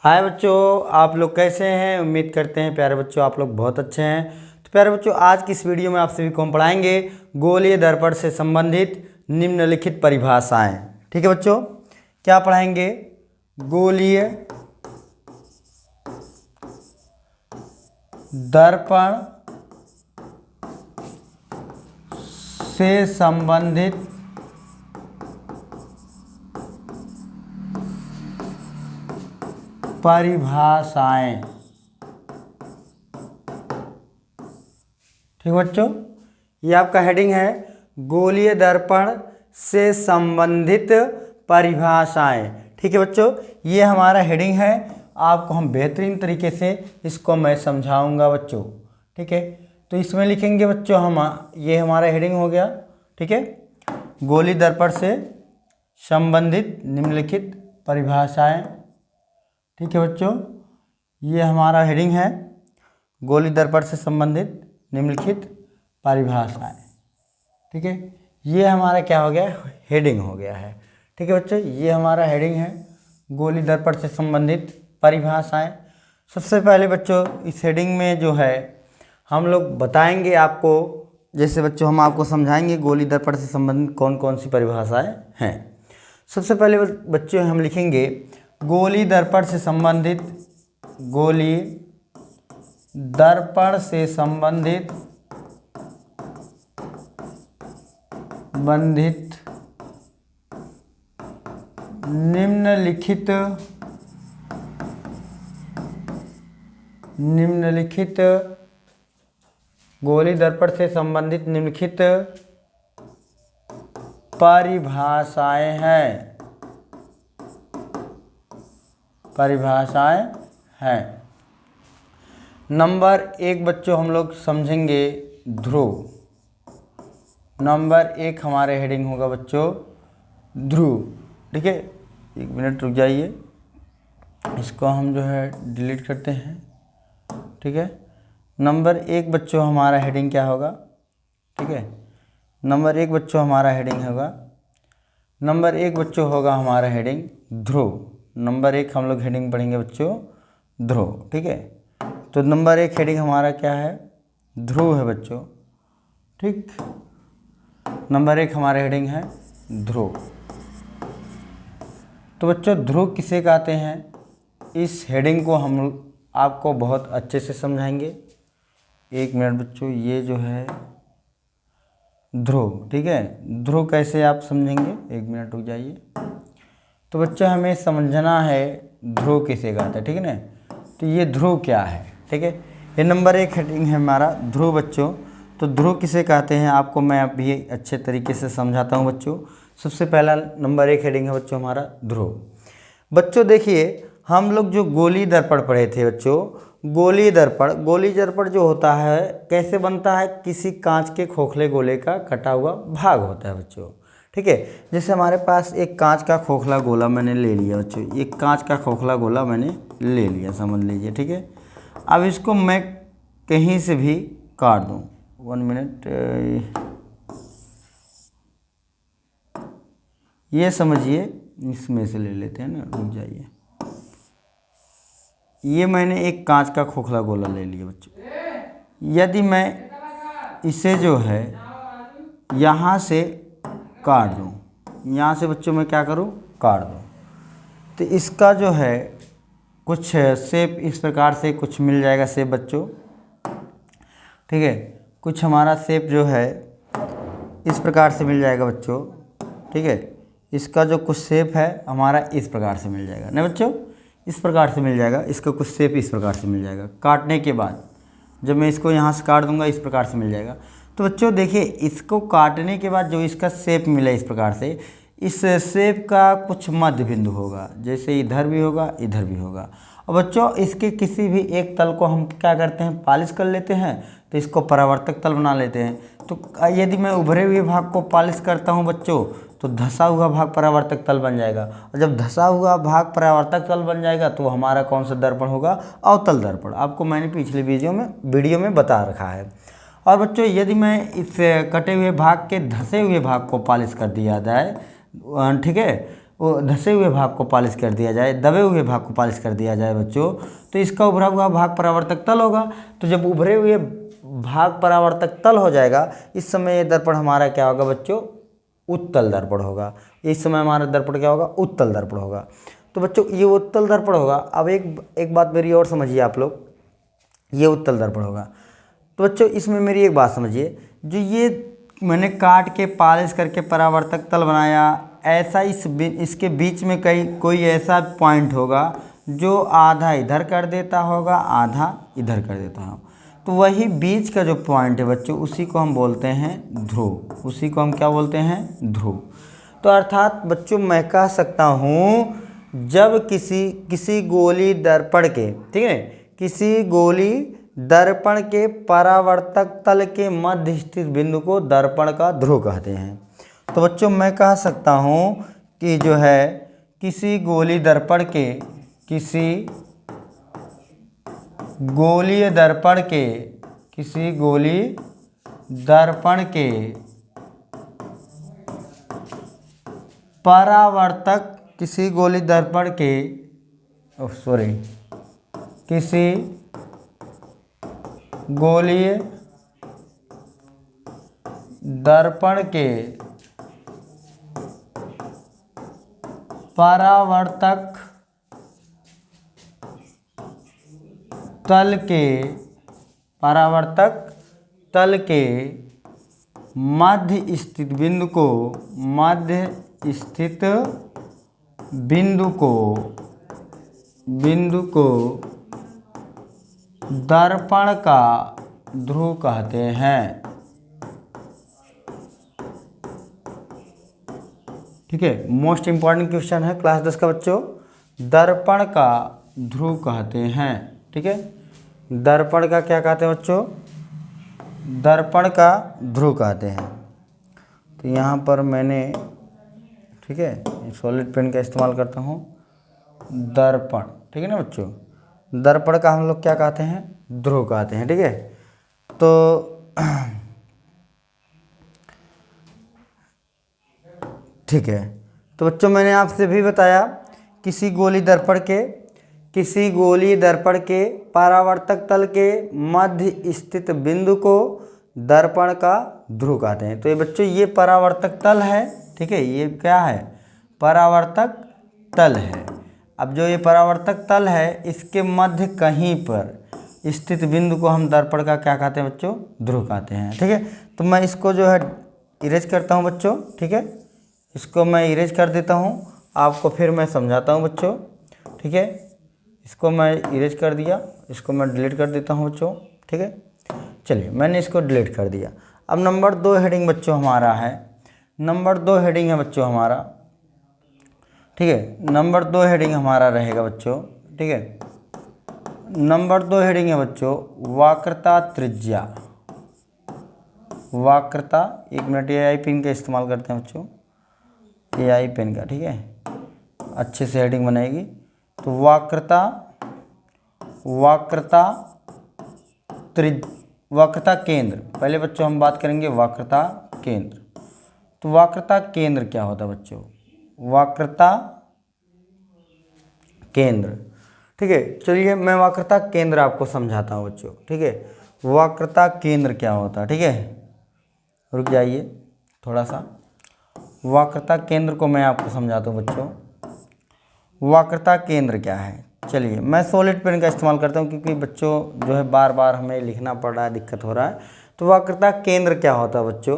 हाय बच्चों, आप लोग कैसे हैं। उम्मीद करते हैं प्यारे बच्चों आप लोग बहुत अच्छे हैं। तो प्यारे बच्चों आज की इस वीडियो में आप सभी को हम पढ़ाएंगे गोलीय दर्पण से संबंधित निम्नलिखित परिभाषाएं। ठीक है बच्चों, क्या पढ़ाएंगे? गोलीय दर्पण से संबंधित परिभाषाएं। ठीक बच्चों, ये आपका हेडिंग है गोलीय दर्पण से संबंधित परिभाषाएं। ठीक है बच्चों, ये हमारा हेडिंग है। आपको हम बेहतरीन तरीके से इसको मैं समझाऊंगा बच्चों। ठीक है, तो इसमें लिखेंगे बच्चों ये हमारा हेडिंग हो गया। ठीक है, गोलीय दर्पण से संबंधित निम्नलिखित परिभाषाएं। ठीक है बच्चों, ये हमारा हेडिंग है गोलीय दर्पण से संबंधित निम्नलिखित परिभाषाएं। ठीक है, ये हमारा क्या हो गया? हेडिंग हो गया है। ठीक है बच्चों, ये हमारा हेडिंग है गोलीय दर्पण से संबंधित परिभाषाएं। सबसे पहले बच्चों इस हेडिंग में जो है हम लोग बताएंगे आपको, जैसे बच्चों हम आपको समझाएंगे गोलीय दर्पण से संबंधित कौन कौन सी परिभाषाएं हैं। सबसे पहले बच्चों हम लिखेंगे गोलीय दर्पण से संबंधित, गोलीय दर्पण से संबंधित निम्नलिखित गोलीय दर्पण से संबंधित निम्नलिखित परिभाषाएं हैं। नंबर एक बच्चों हम लोग समझेंगे ध्रुव। नंबर एक हमारे हेडिंग होगा बच्चों ध्रुव। ठीक है, एक मिनट रुक जाइए, इसको हम जो है डिलीट करते हैं। ठीक है, नंबर एक बच्चों हमारा हेडिंग क्या होगा? ठीक है, नंबर एक बच्चों हमारा हेडिंग होगा, नंबर एक बच्चों होगा हमारा हेडिंग ध्रुव। नंबर एक हम लोग हेडिंग पढ़ेंगे बच्चों ध्रुव। ठीक है, तो नंबर एक हेडिंग हमारा क्या है? ध्रुव है बच्चों। ठीक, नंबर एक हमारा हेडिंग है ध्रुव। तो बच्चों ध्रुव किसे कहते हैं, इस हेडिंग को हम आपको बहुत अच्छे से समझाएंगे। एक मिनट बच्चों, ये जो है ध्रुव। ठीक है, ध्रुव कैसे आप समझेंगे, एक मिनट रुक जाइए। तो बच्चों हमें समझना है ध्रुव किसे कहते हैं। ठीक है ना, तो ये ध्रुव क्या है? ठीक है, ये नंबर एक हेडिंग है हमारा ध्रुव बच्चों। तो ध्रुव किसे कहते हैं आपको मैं अभी अच्छे तरीके से समझाता हूँ बच्चों। सबसे पहला नंबर एक हेडिंग है बच्चों हमारा ध्रुव। बच्चों देखिए, हम लोग जो गोलीय दर्पण पढ़े थे बच्चों, गोलीय दर्पण जो होता है कैसे बनता है? किसी कांच के खोखले गोले का कटा हुआ भाग होता है बच्चों। ठीक है, जैसे हमारे पास एक कांच का खोखला गोला मैंने ले लिया बच्चों, एक कांच का खोखला गोला मैंने ले लिया, समझ लीजिए। ठीक है, अब इसको मैं कहीं से भी काट दूं, 1 मिनट, ये समझिए, इसमें से ले लेते हैं ना, रुक जाइए। ये मैंने एक कांच का खोखला गोला ले लिया बच्चों। यदि मैं इसे जो है यहाँ से काट दूँ, यहाँ से बच्चों मैं क्या करूँ? काट दूँ, तो इसका जो है कुछ शेप इस प्रकार से कुछ मिल जाएगा शेप बच्चों। ठीक है, कुछ हमारा शेप जो है इस प्रकार से मिल जाएगा बच्चों। ठीक है, इसका जो कुछ शेप है हमारा इस प्रकार से मिल जाएगा ना बच्चों, इस प्रकार से मिल जाएगा, इसका कुछ शेप इस प्रकार से मिल जाएगा। काटने के बाद जब मैं इसको यहाँ से काट दूंगा इस प्रकार से मिल जाएगा। तो बच्चों देखिए, इसको काटने के बाद जो इसका शेप मिला इस प्रकार से, इस शेप का कुछ मध्य बिंदु होगा, जैसे इधर भी होगा इधर भी होगा। और बच्चों इसके किसी भी एक तल को हम क्या करते हैं? पॉलिश कर लेते हैं, तो इसको परावर्तक तल बना लेते हैं। तो यदि मैं उभरे हुए भाग को पॉलिश करता हूं बच्चों, तो धंसा हुआ भाग परावर्तक तल बन जाएगा। और जब धंसा हुआ भाग परावर्तक तल बन जाएगा तो हमारा कौन सा दर्पण होगा? अवतल दर्पण। आपको मैंने पिछले वीडियो में बता रखा है। और बच्चों यदि मैं इस कटे हुए भाग के धंसे हुए भाग को पॉलिश कर दिया जाए, ठीक है, वो धसे हुए भाग को पॉलिश कर दिया जाए, दबे हुए भाग को पॉलिश कर दिया जाए बच्चों, तो इसका उभरा हुआ भाग परावर्तक तल होगा। तो जब उभरे हुए भाग परावर्तक तल हो जाएगा, इस समय ये दर्पण हमारा क्या होगा बच्चों, उत्तल दर्पण होगा। इस समय हमारा दर्पण क्या होगा, उत्तल दर्पण होगा। तो बच्चों ये उत्तल दर्पण होगा। अब एक बात मेरी और समझिए आप लोग, ये उत्तल दर्पण होगा। तो बच्चों इसमें मेरी एक बात समझिए, जो ये मैंने काट के पॉलिश करके परावर्तक तल बनाया, ऐसा इसके बीच में कोई ऐसा पॉइंट होगा जो आधा इधर कर देता होगा, आधा इधर कर देता होगा। तो वही बीच का जो पॉइंट है बच्चों, उसी को हम बोलते हैं ध्रुव। उसी को हम क्या बोलते हैं, ध्रुव। तो अर्थात बच्चों मैं कह सकता हूँ, जब किसी गोली दर्पण के, ठीक है, किसी गोली दर्पण के परावर्तक तल के मध्य स्थित बिंदु को दर्पण का ध्रुव कहते हैं। तो बच्चों मैं कह सकता हूँ कि जो है किसी गोलीय दर्पण के परावर्तक किसी गोलीय दर्पण के परावर्तक तल के मध्य स्थित बिंदु को दर्पण का ध्रुव कहते हैं। ठीक है, मोस्ट इंपॉर्टेंट क्वेश्चन है क्लास 10 का बच्चों, दर्पण का ध्रुव कहते हैं। ठीक है, दर्पण का क्या कहते हैं बच्चों, दर्पण का ध्रुव कहते हैं। तो यहाँ पर मैंने, ठीक है, सॉलिड पेन का इस्तेमाल करता हूँ, दर्पण, ठीक है ना बच्चों, दर्पण का हम लोग क्या कहते हैं, ध्रुव कहते हैं। ठीक है, तो ठीक है, तो बच्चों मैंने आपसे भी बताया, किसी गोलीय दर्पण के परावर्तक तल के मध्य स्थित बिंदु को दर्पण का ध्रुव कहते हैं। तो ये बच्चों ये परावर्तक तल है, ठीक है, ये क्या है, परावर्तक तल है। अब जो ये परावर्तक तल है, इसके मध्य कहीं पर स्थित बिंदु को हम दर्पण का क्या कहते हैं बच्चों, ध्रुव कहते हैं। ठीक है, तो मैं इसको जो है इरेज करता हूँ बच्चों। ठीक है, इसको मैं इरेज कर देता हूँ, आपको फिर मैं समझाता हूँ बच्चों। ठीक है, इसको मैं इरेज कर दिया, इसको मैं डिलीट कर देता हूँ बच्चों। ठीक है, चलिए मैंने इसको डिलीट कर दिया। अब नंबर 2 हेडिंग बच्चों हमारा है, नंबर 2 हेडिंग है बच्चों हमारा। ठीक है, नंबर 2 हेडिंग हमारा रहेगा बच्चों। ठीक है, नंबर 2 हेडिंग है बच्चों वक्रता त्रिज्या। वक्रता, 1 मिनट AI पेन का इस्तेमाल करते हैं बच्चों, AI पेन का। ठीक है, अच्छे से हेडिंग बनाएगी। तो वक्रता केंद्र, पहले बच्चों हम बात करेंगे वक्रता केंद्र। तो वक्रता केंद्र क्या होता है बच्चों, वक्रता केंद्र। ठीक है, चलिए मैं वक्रता केंद्र आपको समझाता हूँ बच्चों। ठीक है, वक्रता केंद्र क्या होता है, ठीक है, रुक जाइए थोड़ा सा, वक्रता केंद्र को मैं आपको समझाता हूँ बच्चों। वक्रता केंद्र क्या है, चलिए मैं सॉलिड पेन का इस्तेमाल करता हूँ, क्योंकि बच्चों जो है बार बार हमें लिखना पड़ रहा है, दिक्कत हो रहा है। तो वक्रता केंद्र क्या होता है बच्चों,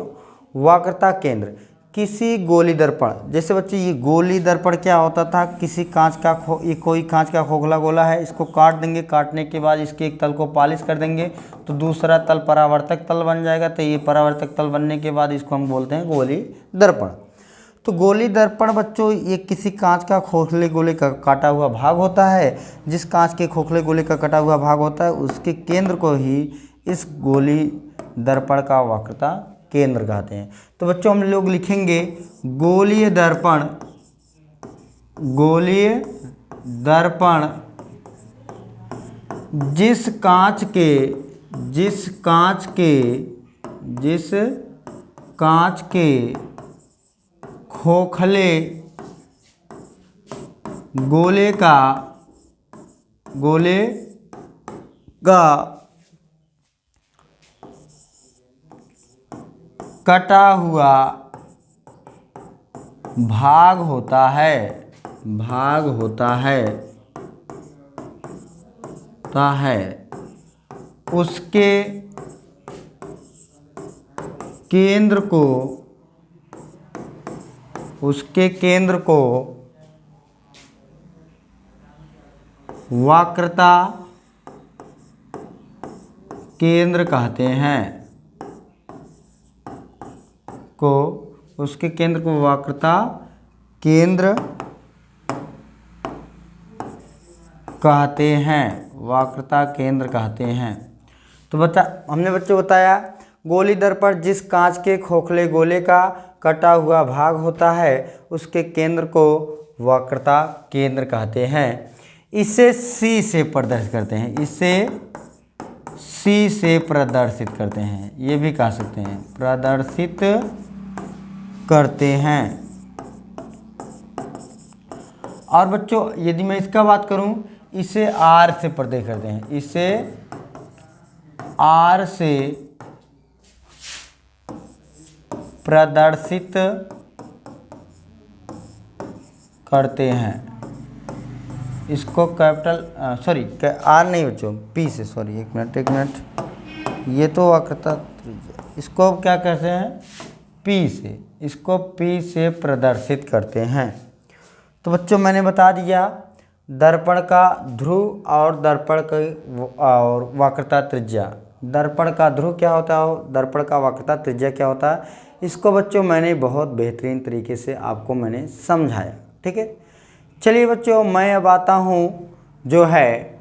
वक्रता केंद्र किसी गोलीय दर्पण, जैसे बच्चे ये गोलीय दर्पण क्या होता था, किसी कांच का ये कोई कांच का खोखला गोला है, इसको काट देंगे, काटने के बाद इसके एक तल को पॉलिश कर देंगे, तो दूसरा तल परावर्तक तल बन जाएगा। तो ये परावर्तक तल बनने के बाद इसको हम बोलते हैं गोलीय दर्पण। तो गोलीय दर्पण बच्चों ये किसी कांच का खोखले गोले का काटा हुआ भाग होता है। जिस कांच के खोखले गोले का कटा हुआ भाग होता है, उसके केंद्र को ही इस गोलीय दर्पण का वक्रता केंद्र कहते हैं। तो बच्चों हम लोग लिखेंगे गोलीय दर्पण जिस कांच के खोखले गोले का कटा हुआ भाग होता है उसके केंद्र को वक्रता केंद्र कहते हैं। उसके केंद्र को वक्रता केंद्र कहते हैं। तो हमने बच्चों बताया गोली दर्पण जिस कांच के खोखले गोले का कटा हुआ भाग होता है उसके केंद्र को वक्रता केंद्र कहते हैं। इसे C से प्रदर्शित करते हैं, ये भी कह सकते हैं प्रदर्शित करते हैं। और बच्चों यदि मैं इसका बात करूं, इसे R से प्रदर्शित करते हैं, इसे R से प्रदर्शित करते हैं। इसको कैपिटल R नहीं बच्चों, P से, सॉरी एक मिनट, ये तो वक्रता त्रिज्या, इसको क्या कहते हैं P से, इसको P से प्रदर्शित करते हैं। तो बच्चों मैंने बता दिया दर्पण का ध्रुव और दर्पण की और वक्रता त्रिज्या। दर्पण का ध्रुव क्या होता है, दर्पण का वक्रता त्रिज्या क्या होता है, इसको बच्चों मैंने बहुत बेहतरीन तरीके से आपको मैंने समझाया। ठीक है, चलिए बच्चों मैं अब आता हूँ जो है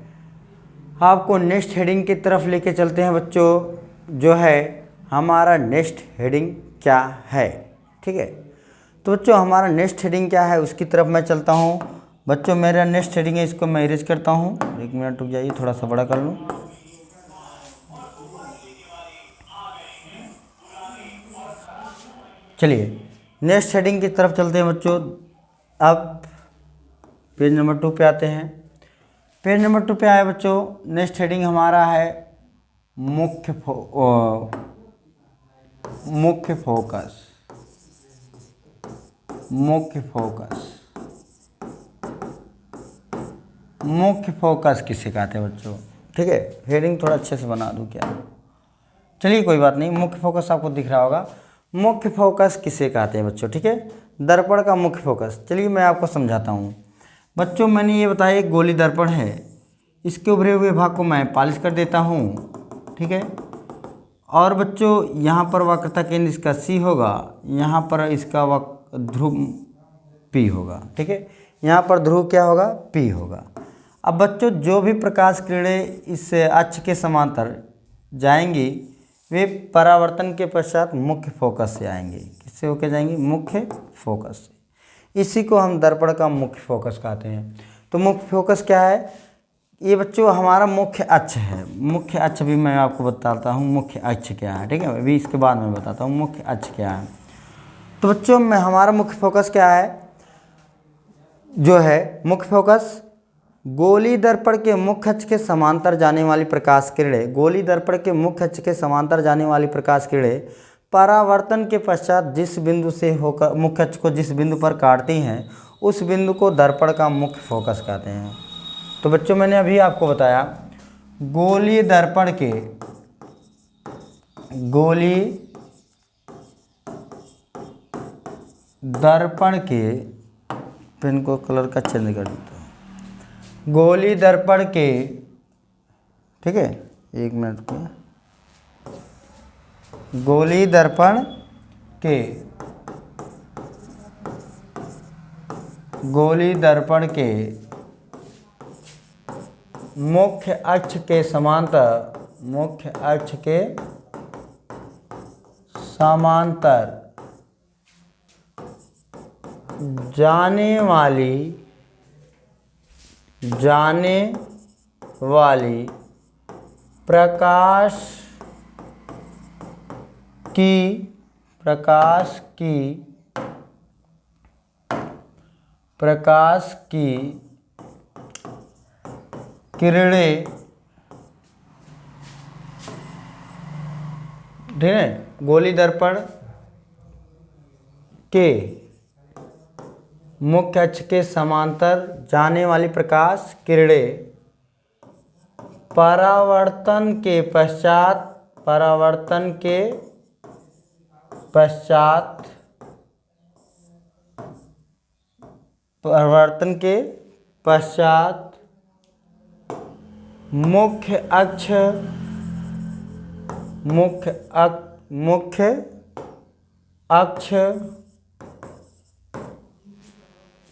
आपको नेक्स्ट हेडिंग की तरफ लेके चलते हैं। बच्चों जो है हमारा नेक्स्ट हेडिंग क्या है, ठीक है। तो बच्चों हमारा नेक्स्ट हेडिंग क्या है उसकी तरफ मैं चलता हूँ। बच्चों मेरा नेक्स्ट हेडिंग है, इसको मैं इरेज करता हूँ, एक मिनट रुक जाइए, थोड़ा सा बड़ा कर लूँ। चलिए नेक्स्ट हेडिंग की तरफ चलते हैं बच्चों। अब पेज नंबर 2 पे आते हैं। पेज नंबर 2 पे आए बच्चों, नेक्स्ट हेडिंग हमारा है मुख्य फोकस। मुख्य फोकस किसे कहते हैं बच्चों, ठीक है। हेडिंग थोड़ा अच्छे से बना दूं क्या, चलिए कोई बात नहीं, मुख्य फोकस आपको दिख रहा होगा। मुख्य फोकस किसे कहते हैं बच्चों, ठीक है, दर्पण का मुख्य फोकस। चलिए मैं आपको समझाता हूँ बच्चों। मैंने ये बताया एक गोली दर्पण है, इसके उभरे हुए भाग को मैं पॉलिश कर देता हूँ, ठीक है। और बच्चों यहाँ पर वक्रता केंद्र इसका C होगा, यहाँ पर इसका ध्रुव P होगा, ठीक है। यहाँ पर ध्रुव क्या होगा, P होगा। अब बच्चों जो भी प्रकाश किरणें इस अक्ष के समांतर जाएंगी वे परावर्तन के पश्चात मुख्य फोकस से आएंगे। किससे होकर जाएंगी, मुख्य फोकस से। इसी को हम दर्पण का मुख्य फोकस कहते हैं। तो मुख्य फोकस क्या है, ये बच्चों हमारा मुख्य अक्ष है। मुख्य अक्ष भी मैं आपको बताता हूँ मुख्य अक्ष क्या है, ठीक है, अभी इसके बाद मैं बताता हूँ मुख्य अक्ष क्या है। तो बच्चों में हमारा मुख्य फोकस क्या है, जो है मुख्य फोकस गोली दर्पण के मुख्य अक्ष के समांतर जाने वाली प्रकाश किरणें, गोली दर्पण के मुख्य अक्ष के समांतर जाने वाली प्रकाश किरणें परावर्तन के पश्चात जिस बिंदु से होकर मुख्य अक्ष को जिस बिंदु पर काटती हैं उस बिंदु को दर्पण का मुख्य फोकस कहते हैं। तो बच्चों मैंने अभी आपको बताया गोली दर्पण के पेन को कलर का चेंज कर देता हूँ। गोली दर्पण के, ठीक है, एक मिनट के, गोली दर्पण के मुख्य अक्ष के समांतर जाने वाली प्रकाश की प्रकाश की किरणें, ठीक है, गोली दर्पण के मुख्य अक्ष के समांतर जाने वाली प्रकाश किरणें परावर्तन के पश्चात मुख्य अक्ष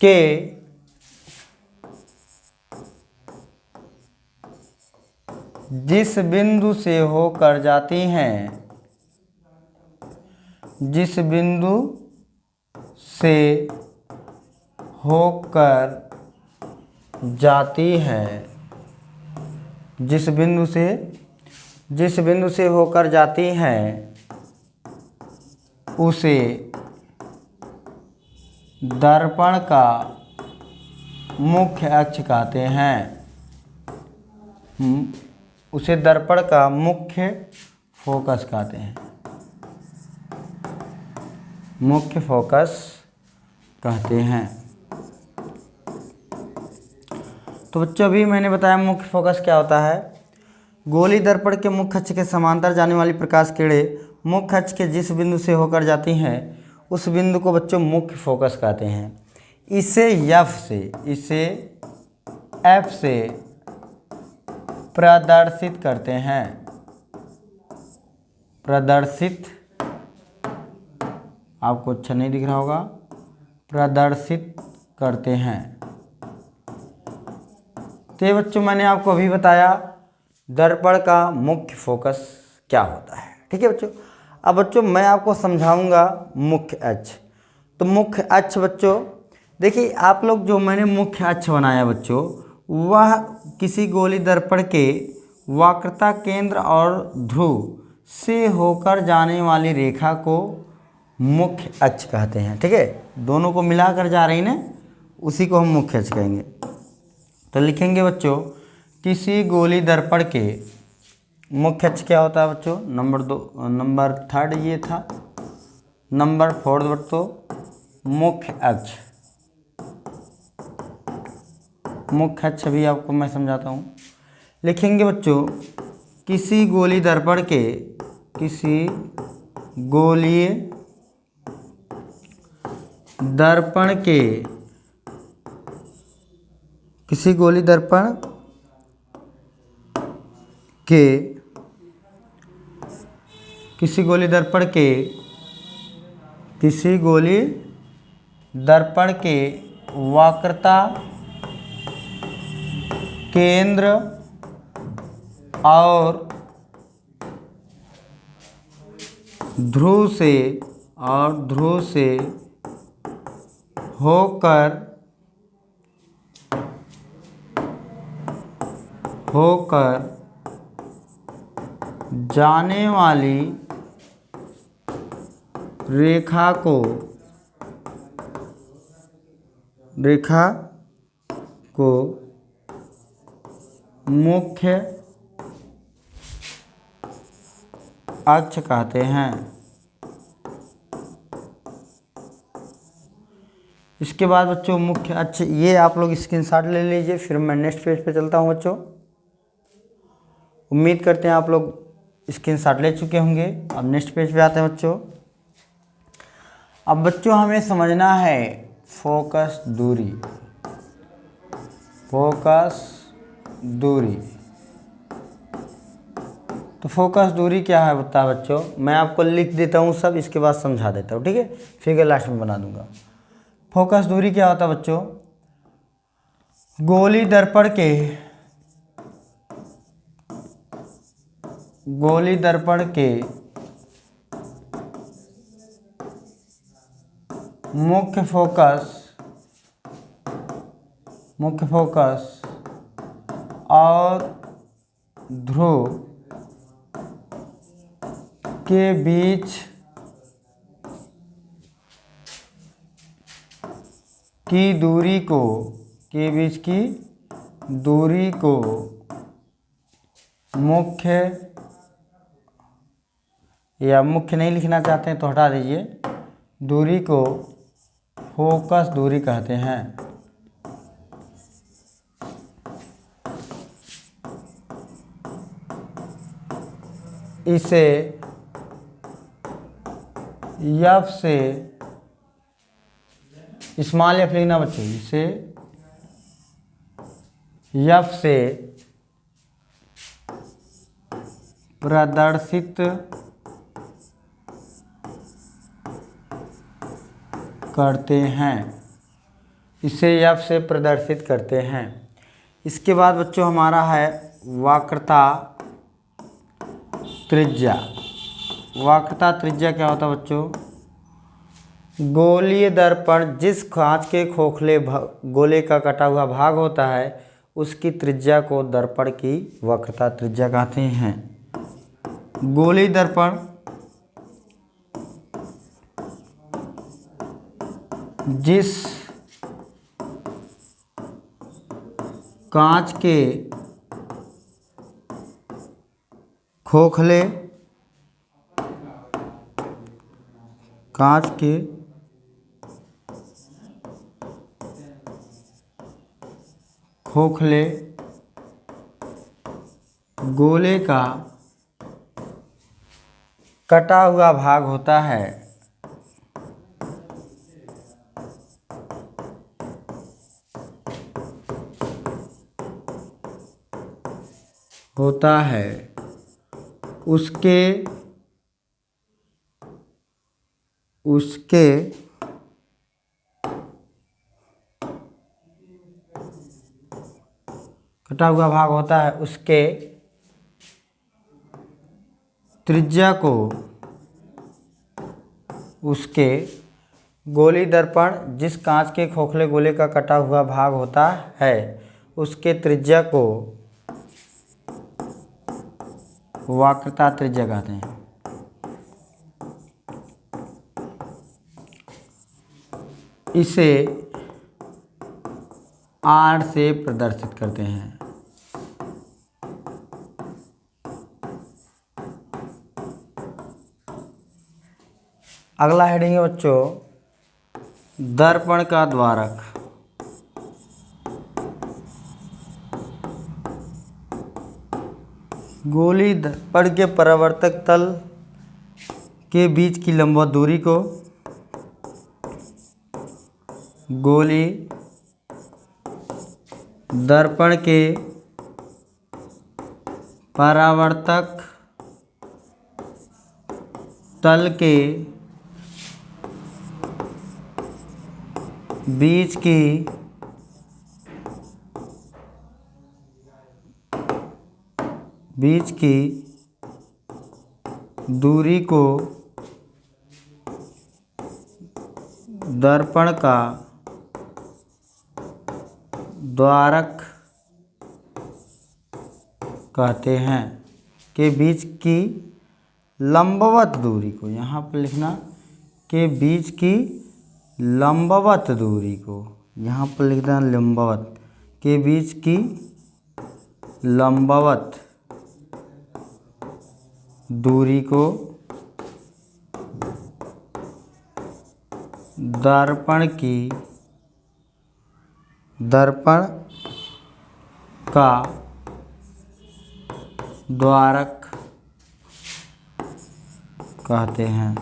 के जिस बिंदु से होकर जाती हैं, जिस बिंदु से होकर जाती है, जिस बिंदु से होकर जाती हैं उसे दर्पण का मुख्य अक्ष कहते हैं। उसे दर्पण का मुख्य फोकस कहते हैं, मुख्य फोकस कहते हैं। तो बच्चों अभी मैंने बताया मुख्य फोकस क्या होता है। गोली दर्पण के मुख्य अक्ष के समांतर जाने वाली प्रकाश किरणें मुख्य अक्ष के जिस बिंदु से होकर जाती हैं उस बिंदु को बच्चों मुख्य फोकस कहते हैं। इसे एफ से प्रदर्शित करते हैं, प्रदर्शित, आपको अच्छा नहीं दिख रहा होगा, प्रदर्शित करते हैं। तो ये बच्चों मैंने आपको अभी बताया दर्पण का मुख्य फोकस क्या होता है। ठीक है बच्चों, अब बच्चों मैं आपको समझाऊंगा मुख्य अक्ष। तो मुख्य अक्ष बच्चों देखिए, आप लोग जो मैंने मुख्य अक्ष बनाया बच्चों, वह किसी गोली दर्पण के वक्रता केंद्र और ध्रुव से होकर जाने वाली रेखा को मुख्य अक्ष कहते हैं। ठीक है, दोनों को मिलाकर जा रही ना, उसी को हम मुख्य अक्ष कहेंगे। तो लिखेंगे बच्चों, किसी गोली दर्पण के मुख्य अक्ष क्या होता है बच्चों, नंबर 3 ये था। नंबर 4 बच्चों मुख्य अक्ष, मुख्य अक्ष भी आपको मैं समझाता हूँ। लिखेंगे बच्चों, किसी गोली दर्पण के, किसी गोलीय दर्पण के, किसी गोली दर्पण के, किसी गोली दर्पण के, किसी गोली दर्पण के वक्रता केंद्र और ध्रुव से होकर जाने वाली रेखा को मुख्य अक्ष कहते हैं। इसके बाद बच्चों मुख्य अक्ष, ये आप लोग स्क्रीनशॉट ले लीजिए, फिर मैं नेक्स्ट पेज पे चलता हूँ बच्चों। उम्मीद करते हैं आप लोग स्क्रीनशॉट ले चुके होंगे। अब नेक्स्ट पेज पे आते हैं बच्चों। अब बच्चों हमें समझना है फोकस दूरी, फोकस दूरी। तो फोकस दूरी क्या है बता बच्चों, मैं आपको लिख देता हूँ सब, इसके बाद समझा देता हूँ। ठीक है, फिगर लास्ट में बना दूंगा। फोकस दूरी क्या होता है बच्चों, गोली दर्पण के मुख्य फोकस और ध्रुव के बीच की दूरी को, के बीच की दूरी को मुख्य, या मुख्य नहीं लिखना चाहते हैं तो हटा दीजिए, दूरी को फोकस दूरी कहते हैं। इसे एफ से, स्मॉल एफ लिखना बच्चों, इसे एफ से प्रदर्शित करते हैं, इसे एफ से प्रदर्शित करते हैं। इसके बाद बच्चों हमारा है वक्रता त्रिज्या। वक्रता त्रिज्या क्या होता है बच्चों? गोलीय दर्पण जिस कांच के खोखले गोले का कटा हुआ भाग होता है उसकी त्रिज्या को दर्पण की वक्रता त्रिज्या कहते हैं। गोलीय दर्पण जिस कांच के खोखले गोले का कटा हुआ भाग होता है उसके कटा हुआ भाग होता है उसके त्रिज्या को, उसके गोलीय दर्पण जिस कांच के खोखले गोले का कटा हुआ भाग होता है उसके त्रिज्या को वक्रता त्रिज्या कहते हैं। इसे R से प्रदर्शित करते हैं। अगला हेडिंग है बच्चों दर्पण का द्वारक। गोलीय दर्पण के परावर्तक तल के बीच की लंबवत दूरी को गोलीय दर्पण के परावर्तक तल के बीच की दूरी को दर्पण का द्वारक कहते हैं। के बीच की लंबवत दूरी को, यहाँ पर लिखना के बीच की लंबवत दूरी को, यहाँ पर लिखना लंबवत, के बीच की लंबवत दूरी को दर्पण का द्वारक कहते हैं।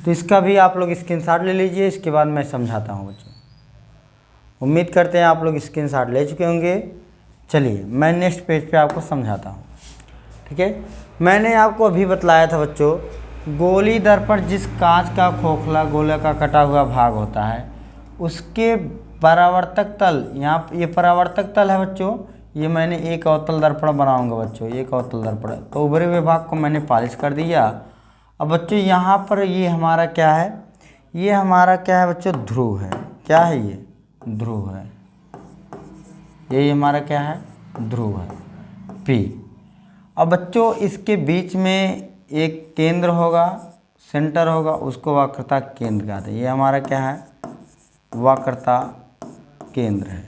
तो इसका भी आप लोग स्क्रीनशॉट ले लीजिए, इसके बाद मैं समझाता हूँ बच्चों। उम्मीद करते हैं आप लोग स्क्रीनशॉट ले चुके होंगे। चलिए मैं नेक्स्ट पेज पे आपको समझाता हूँ, ठीक है। मैंने आपको अभी बतलाया था बच्चों, गोलीय दर्पण जिस कांच का खोखला गोले का कटा हुआ भाग होता है उसके परावर्तक तल, यहाँ ये परावर्तक तल है बच्चों, ये मैंने एक अवतल दर्पण बनाऊंगा बच्चों, एक अवतल दर्पण। तो उभरे हुए भाग को मैंने पॉलिश कर दिया। अब बच्चों यहाँ पर ये हमारा क्या है, ये हमारा क्या है बच्चों, ध्रुव है। क्या है ये? ध्रुव है। यही हमारा क्या है, ध्रुव है, P। अब बच्चों इसके बीच में एक केंद्र होगा, सेंटर होगा, उसको वक्रता केंद्र कहते हैं। ये हमारा क्या है, वक्रता केंद्र है।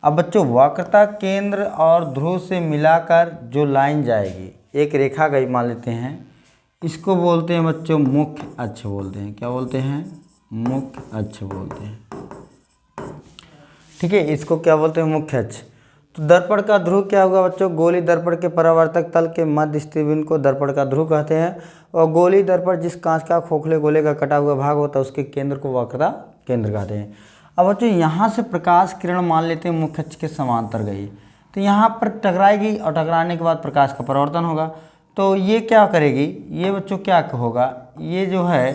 अब बच्चों वक्रता केंद्र और ध्रुव से मिलाकर जो लाइन जाएगी, एक रेखा गई मान लेते हैं, इसको बोलते हैं बच्चों मुख्य अक्ष बोलते हैं। क्या बोलते हैं? मुख्य अक्ष बोलते हैं। ठीक है, इसको क्या बोलते हैं? मुख्य अक्ष। तो दर्पण का ध्रुव क्या होगा बच्चों? गोली दर्पण के परावर्तक तल के मध्य स्थित बिंदु को दर्पण का ध्रुव कहते हैं, और गोली दर्पण जिस कांच का खोखले गोले का कटा हुआ भाग होता है उसके केंद्र को वक्रता केंद्र कहते हैं। अब बच्चों यहाँ से प्रकाश किरण मान लेते हैं मुख्य अक्ष के समांतर गई, तो यहाँ पर टकराएगी और टकराने के बाद प्रकाश का परावर्तन होगा। तो ये क्या करेगी? ये बच्चों क्या होगा? ये जो है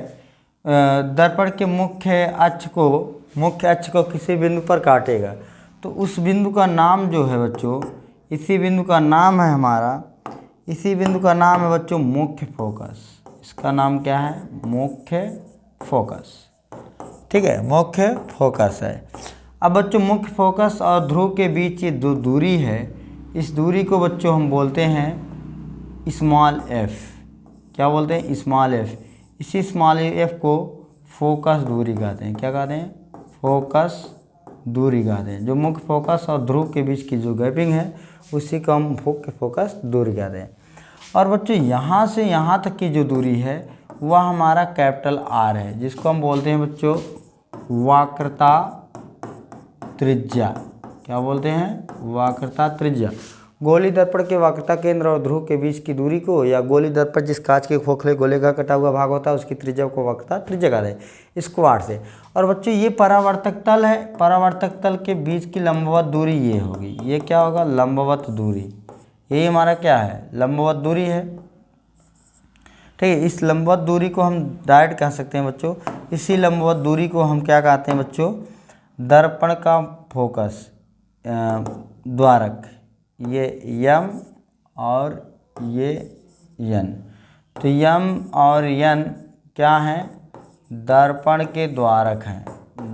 दर्पण के मुख्य अक्ष को किसी बिंदु पर काटेगा, तो उस बिंदु का नाम जो है बच्चों, इसी बिंदु का नाम है हमारा, इसी बिंदु का नाम है बच्चों मुख्य फोकस। इसका नाम क्या है? मुख्य फोकस। ठीक है, मुख्य फोकस है। अब बच्चों मुख्य फोकस और ध्रुव के बीच ये जो दूरी है, इस दूरी को बच्चों हम बोलते हैं स्मॉल एफ। क्या बोलते हैं? Small F. इसी स्मॉल एफ को फोकस दूरी कहते हैं। क्या कहते हैं? फोकस दूरी कहते हैं। जो मुख्य फोकस और ध्रुव के बीच की जो गैपिंग है उसी को हम मुख्य फोकस दूरी कहते हैं। और बच्चों यहाँ से यहाँ तक की जो दूरी है वह हमारा कैपिटल आर है, जिसको हम बोलते हैं बच्चों वक्रता त्रिज्या। क्या बोलते हैं? वक्रता त्रिज्या। गोली दर्पण के वक्रता केंद्र और ध्रुव के बीच की दूरी को, या गोली दर्पण जिस कांच के खोखले गोले का कटा हुआ भाग होता है उसकी त्रिज्या को वक्रता त्रिज्या कहते हैं। इसको 8 से। और बच्चों ये परावर्तक तल है, परावर्तक तल के बीच की लंबवत दूरी ये होगी। ये क्या होगा? लंबवत दूरी। ये हमारा क्या है? लंबवत दूरी है। ठीक है, इस लंबवत दूरी को हम डायरेक्ट कह सकते हैं बच्चों। इसी लंबवत दूरी को हम क्या कहते हैं बच्चों? दर्पण का फोकस द्वारक। ये यम और ये यन। तो यम और यन क्या हैं? दर्पण के द्वारक हैं।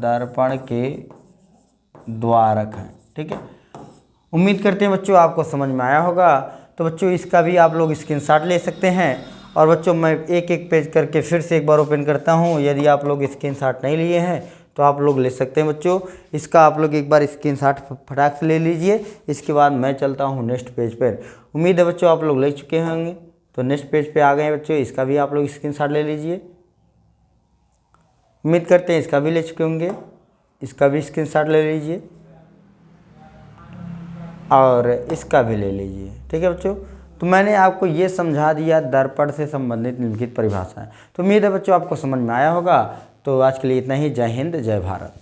दर्पण के द्वारक हैं। ठीक है, उम्मीद करते हैं बच्चों आपको समझ में आया होगा। तो बच्चों इसका भी आप लोग स्क्रीनशॉट ले सकते हैं। और बच्चों मैं एक एक पेज करके फिर से एक बार ओपन करता हूँ। यदि आप लोग स्क्रीनशॉट नहीं लिए हैं तो आप लोग ले सकते हैं बच्चों। इसका आप लोग एक बार स्क्रीनशॉट फटाक से ले लीजिए। इसके बाद मैं चलता हूँ नेक्स्ट पेज पर। उम्मीद है बच्चों आप लोग ले चुके होंगे। तो नेक्स्ट पेज पे आ गए हैं बच्चों, इसका भी आप लोग स्क्रीनशॉट ले लीजिए। उम्मीद करते हैं इसका भी ले चुके होंगे, इसका भी स्क्रीनशॉट ले लीजिए और इसका भी ले लीजिए। ठीक है बच्चों, तो मैंने आपको ये समझा दिया दर्पण से संबंधित निम्नलिखित परिभाषाएं। तो उम्मीद है बच्चों आपको समझ में आया होगा। तो आज के लिए इतना ही। जय हिंद, जय भारत।